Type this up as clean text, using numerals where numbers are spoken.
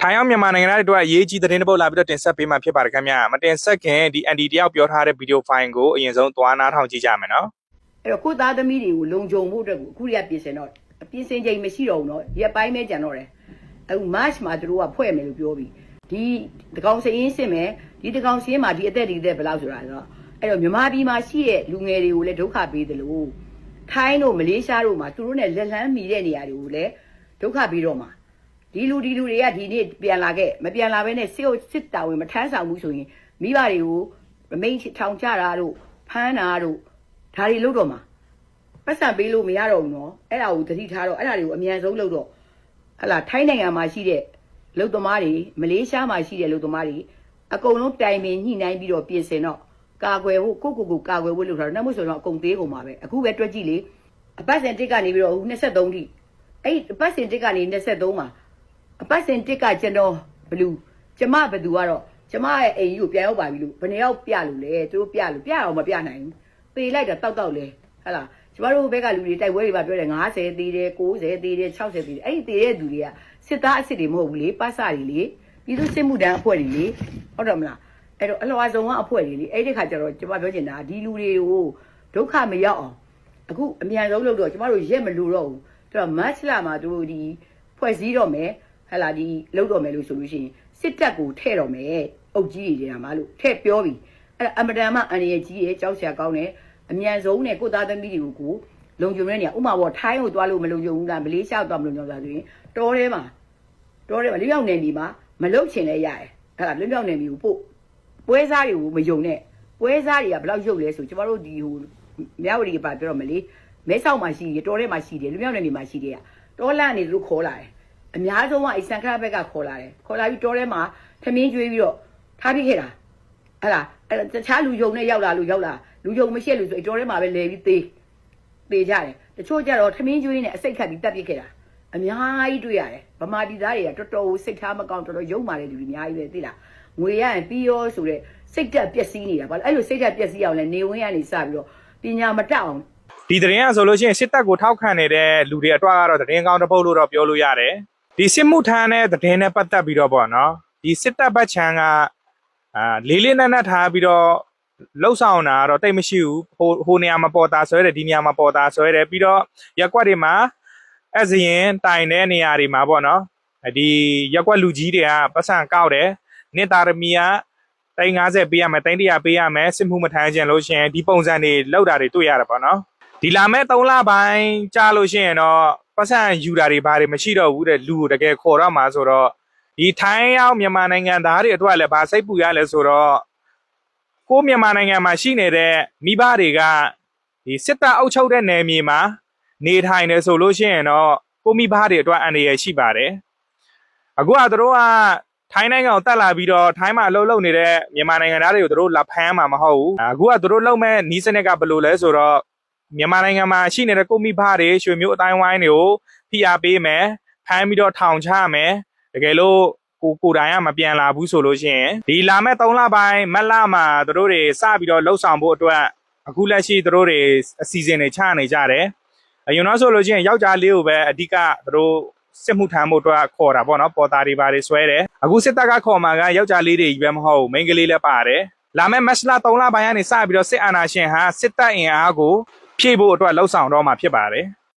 ထိုင်အောင်မြန်မာနိုင်ငံသားတွေအတွက်အရေးကြီးသတင်းတစ်ပုဒ်လာပြီးတော့တင်ဆက်ပေးမှာဖြစ်ပါတယ်ခင်ဗျာမတင်ဆက်ခင်ဒီ ND တယောက်ပြောထားတဲ့ဗီဒီယိုဖိုင်ကိုအရင်ဆုံးသွားနားထောင်ကြည့်ကြမယ်နော်အဲ့တော့ကိုသားသမီးတွေကိုလုံခြုံဖို့အတွက်ကိုအခုရပြင်ဆင်တော့ပြင်ဆင်ချိန်မရှိတော့ဘူးနော်ရက်ပိုင်းပဲကြံတော့တယ်အခု March မှာသူတို့ကဖွဲ့မယ်လို့ပြောပြီးဒီတကောင်စရင်စစ်မယ်ဒီတကောင်စရင်မှာဒီအသက်ဒီအသက်ဘယ်လောက်ဆိုတာဆိုတော့အဲ့တော့မြန်မာပြည်မှာရှိတဲ့လူငယ်တွေကိုလည်းဒုက္ခပေးတယ်လို့ထိုင်းတို့မလေးရှားတို့မှာသူတို့နဲ့လက်လန်းမီတဲ့နေရာတွေကိုလည်းဒုက္ခပေးတော့မှာဒီလူတွေကဒီနေ့ပြန်လာခဲ့မပြန်လာဘဲနဲ့စစ်တာဝင်မထမ်းဆောင်ဘူးဆိုရင်မိဘတွေကိုမိန်ထောင်ချတာတို့ဖမ်းတာတို့ဒါတွေလုပ်တော့မှာပတ်စံပေးလို့မရတော့ဘူးနော်အဲ့ဒါကိုသတိထားတော့အဲ့ဒါတွေကိုအမြန်ဆုံးလုပ်တော့ဟလာထိုင်းနိုင်ငံမှာရှိတဲ့လုံသမားတွေမလေးရှားမှာရှိတဲ့လုံသမားတွေအကုန်လုံးတိုင်ပင်ညှိနှိုင်းပြီးတော့ပြင်ဆင်တော့ကာကွယ်ဖို့ကိုကာကွယ်ဖို့လုပ်ထားတော့နောက်မှဆိုတော့အကုန်သေးကုန်ပါပဲအခုပဲတွက်ကြည့်လေအပတ်စဉ်တစ်ကနေပြီးတော့23ထိအဲ့အပတ်စဉ်တစ်ကနေ23မှာအပတ်စဉ်တစ်ကကျွန်တော်ဘလူးကျမဘသူကတော့ကျမရဲ့အိမ်ကြီးကိုပြန်ရောက်ပါပြီလို့ဘယ်နှယောက်ပြလို့လဲသူတို့ပြတော့မပြနိုင်ဘူးပေးလိုက်တာတောက်လေဟလာကျမတို့ဘက်ကလူတွေတိုက်ပွဲတွေပါပြောတယ်90သေးတယ်90သေးတယ်60သေးတယ်အဲ့ဒီသေးတဲ့သူတွေကစစ်သားအစ်စ်တွေမဟုတ်ဘူးလေပတ်စတွေလေပြည်သူစစ်မှုတန်းအဖွဲ့တွေလေဟုတ်တယ်မလားအဲ့တော့အလွှာစုံကအဖွဲ့တွေလေအဲ့ဒီခါကျတော့ကျမပြောချင်တာဒီလူတွေကိုဒုက္ခမရောက်အောင်အခုအမြန်ဆုံးလုပ်တော့ကျမတို့ရက်မလို့တော့ဘူးအဲ့တော့မတ်လမှာတို့ဒီဖွဲ့စည်းတော့မယ်ဟလာဒီလုပ်တော့မယ်လို့ဆိုလို့ရှိရင်စစ်တပ်ကိုထဲ့တော့မယ်အုပ်ကြီးတွေကမှလို့ထဲ့ပြောပြီးအဲ့အမတန်မှအန်ရကြီးရဲ့ကြောက်စရာကောင်းတယ်အမြန်ဆုံးနဲ့ကိုသားသမီးတွေကိုလုံခြုံတဲ့နေရာဥမာပေါ့ထိုင်းကိုသွားလို့မလုံခြုံဘူးလားမလေးရှားသွားမလုံခြုံဘူးလားဆိုရင်တောထဲမှာလေးယောက်နေပြီမှာမလုတ်ချင်လဲရတယ်အဲ့ဒါလေးယောက်နေပြီကိုပို့ပွဲစားတွေကိုမယုံနဲ့ပွဲစားတွေကဘယ်လောက်ယုတ်လဲဆိုကျမတို့ဒီဟိုမြဝတီကပါပြောတော့မလေးမဲဆောက်မှာရှိတယ်တောထဲမှာရှိတယ်လေးယောက်နေပြီမှာရှိတယ်တောလန့်နေသူတို့ခေါ်လာတယ်အများဆုံးကအိစံခရဘက်ကခေါ်လာတယ်ခေါ်လာပြီးတောထဲမှာထမင်းကျွေးပြီးတော့ထားပြခဲ့တာဟဲ့လားအဲ့တခြားလူယုံနဲ့ရောက်လာလူယုံမရှိလို့ဆိုတောထဲမှာပဲလဲပြီးသေးကြတယ်တချို့ကြတော့ထမင်းကျွေးနဲ့အစိတ်ခတ်ပြီးတက်ပြစ်ခဲ့တာအများကြီးတွေ့ရတယ်ဗမာပြည်သားတွေကတော်တော်စိတ်ထားမကောင်းတော်တော်ယုံမာတဲ့လူတွေအများကြီးပဲသိလားငွေရရင်ပြီးရောဆိုတဲ့စိတ်တက်ပျက်စီးနေတာဘာလို့အဲ့လိုစိတ်တက်ပျက်စီးအောင်လဲနေဝင်းကနေစပြီးတော့ပညာမတက်အောင်ဒီသတင်းကဆိုလို့ရှိရင်စစ်တပ်ကိုထောက်ခံနေတဲ့လူတွေအတွက်ကတော့သတင်းကောင်းတစ်ပုဒ်လို့တော့ပြောလို့ရတယ်ဒီစစ်မှုထမ်းတဲ့သတင်းနဲ့ပတ်သက်ပြီးတော့ပေါ့နော်ဒီစစ်တပ်ဘက်ခြမ်းကလေးနက်နက်ထားပြီးတော့လှုပ်ဆောင်တာတော့တိတ်မရှိဘူးဟိုနေရာမှာပေါ်တာဆွဲတယ်ဒီနေရာမှာပေါ်တာဆွဲတယ်ပြီးတော့ရက်ကွက်တွေမှာအစရင်တိုင်တဲ့နေရာတွေမှာပေါ့နော်ဒီရက်ကွက်လူကြီးတွေကပတ်စံကောက်တယ်နှစ်သားသမီးက350ပေးရမယ်300ပေးရမယ်စစ်မှုမထမ်းခြင်းလို့ရှိရင်ဒီပုံစံတွေလောက်တာတွေတွေ့ရတယ်ပေါ့နော်ဒီလာမဲ့3လပိုင်းကြာလို့ရှိရင်တော့ပတ်စံယူတာတွေဘာတွေမရှိတော့ဘူးတဲ့လူကိုတကယ်ခေါ်တော့မှာဆိုတော့ဒီထိုင်းရောက်မြန်မာနိုင်ငံသားတွေအတွက်လည်းဗာစိတ်ပူရလဲဆိုတော့ကိုမြန်မာနိုင်ငံမှာရှိနေတဲ့မိဘတွေကဒီစစ်တပ်အုပ်ချုပ်တဲ့နယ်မြေမှာနေထိုင်နေဆိုလို့ရှိရင်တော့ကိုမိဘတွေအတွက်အန္တရာယ်ရှိပါတယ်အခုကတို့ကထိုင်းနိုင်ငံကိုတက်လာပြီးတော့ထိုင်းမှာအလုပ်လုပ်နေတဲ့မြန်မာနိုင်ငံသားတွေကိုတို့လာဖမ်းမှာမဟုတ်ဘူးအခုကတို့လုပ်မဲ့နီးစနစ်ကဘယ်လိုလဲဆိုတော့မြန်မာနိုင်ငံမှာရှိနေတဲ့ကိုမိဘတွေရွှေမျိုးအတိုင်းဝိုင်းတွေကိုဖိအားပေးမယ်ဖမ်းပြီးတော့ထောင်ချမယ်တကယ်လို့ကိုတိုင်ကမပြန်လာဘူးဆိုလို့ရှိရင်ဒီလာမဲ့3လပိုင်းမတ်လမှာတို့တွေစပြီးတော့လှုပ်ဆောင်ဖို့အတွက်အခုလက်ရှိတို့တွေအစီအစဉ်တွေချနေကြတယ်အရင်တော့ဆိုလို့ရှိရင်ယောက်ျားလေးကိုပဲအဓိကတို့စစ်မှုထမ်းဖို့အတွက်ခေါ်တာပေါ့နော်ပေါ်တာတွေပါတယ်ဆွဲတယ်အခုစစ်တပ်ကခေါ်မှာကယောက်ျားလေးတွေကြီးပဲမဟုတ်ဘူးမိန်းကလေးလည်းပါတယ်လာမဲ့မတ်လ3လပိုင်းကနေစပြီးတော့စစ်အာဏာရှင်ဟာစစ်တပ်အင်အားကိုဖြည့်ဖို့အတွက်လှုပ်ဆောင်တော့မှာဖြစ်ပါတယ်